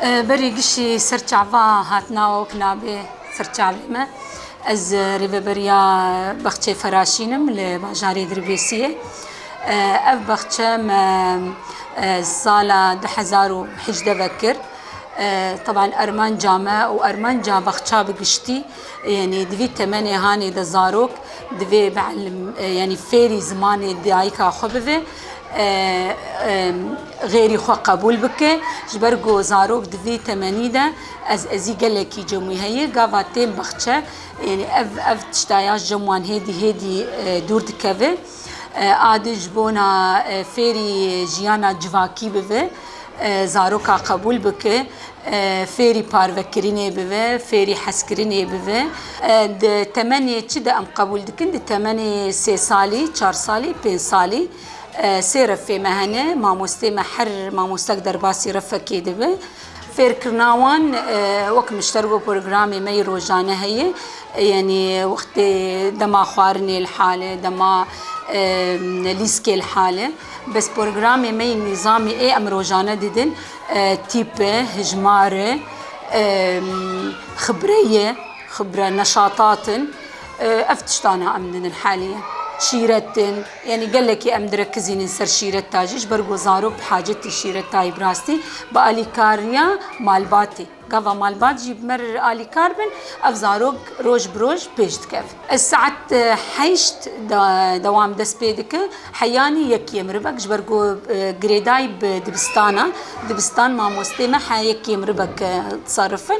بري قشي سرچعوا هاتنا وكنابي سرچعوا ما از ريفبريا بخشي فراشينم لباجاري دربيسية اف بخشة سالة 2011 بكر طبعا ارمان جامع وارمان جا بخشا بقشتي يعني دفي 8 هاني دزاروك دفي بعلم يعني فيري زماني دايكا خببه غيري خو قبول بك جبرجو زاروك دفي 80 ده ازي قالك جموي هي قافتين بخشة يعني اف تشتاياش جموان هيدي دور دكافه عادي جبونا فيري جيانا جواكي بفه زاروكا قبول بك فيري بارفكريني بفه فيري حسكريني بفه د 8 كده ام قبول دكن د 8 3 سالي 4 سالي 5 سالي سيرف في مهنه ماموستي محر ماموستك درباسي رفكي دبه فير كرناوان وقت مشتركوا برنامج مي روجانه هي يعني وقت دما خوارني الحاله دما ليسكي الحاله بس برنامج مي نظامي اي ام روجانه ددن تيبه هجماره خبره نشاطات افتشتانا امن الحاليه شيرتن يعني قال لك يا ام دركزي ننسر شيرت تاجيش برجو زارو بحاجه الشيرت تاي براستي بالي كاريا مالباتي قفا مالبات جيب مر الي كاربن افزاروك روج بروج بيجت كف الساعه حيشت دوام دس بيدك حياني يكي مربك جبرجو جريداي دبستان ما مستمع حيكي مربك تصرفن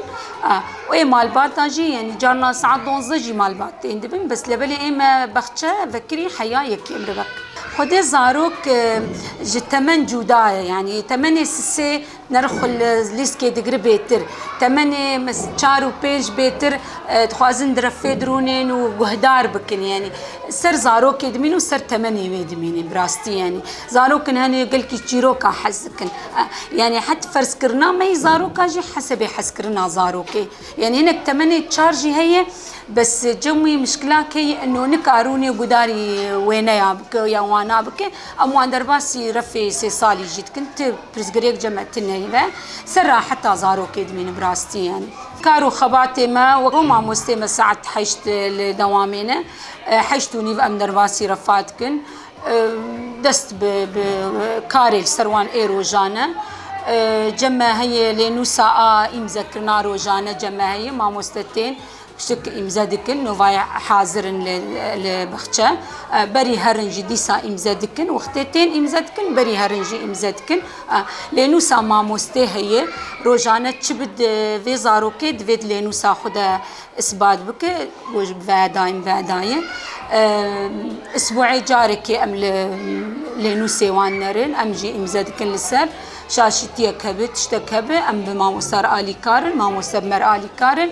واي مالبات تاجي يعني جارنا ساعه دونزجي مالبات اندبن بس لبلي ايما بختشه فكري حيا يكي مربك خدي زاروك جتمن جوداية يعني 8 سسة نرخل ليسكي دقر بيتر 8 مس 4 وبيج بيتر تخوازن درفي درونين وقهدار بكن يعني سر زاروك يدمين وسر 8 يدمين براستي يعني زاروك هني قلكي جيروكا حسكن يعني حتى فرسكرنا ما يزاروكا جي حسب حسكرنا زاروكي يعني هناك 8 تشارجي هي بس جمي مشكلة كي انه نكاروني وقداري وينا يابك يا وانا بك اموان درباسي رفي 6 سالي جيت كنت برزقريك جمعتني سرا حتى زاروك يدمين براستي يعني كارو خباتي ما وما مستمع ساعة حيشت لدوامينا حيشتوني بأم درباسي رفاتكن دست بكاري السروان ايرو جانا جمع هي لنوسا امذكرنا روجانا جمع هي ما مستتين شك إمزادكن نوفاي حاضر لبخشة بري هرنجي ديسا إمزادكن وختتين إمزادكن بري هرنجي إمزادكن لأنو سما مستي هي روجانا تشبد في زاروكي دفيد لأنو ساخد إثبات بك وج بعداين أسبوعي جاركي أم لأنو سيوان نرن أم جي إمزادكن لسر شاشتي كبت اشتكبه أم بماموسار آلي كارن ماموسار مر آلي كارن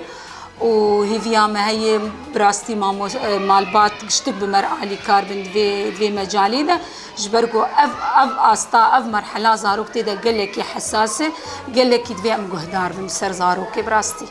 وهيفيا ما هي براستي مالبات قشتك بمرأة كاربن في مجالي ده جبرقو اف مرحلة زاروك تيدا قال لك حساسة قال لك يدفي ام قهدار بمسر زاروك براستي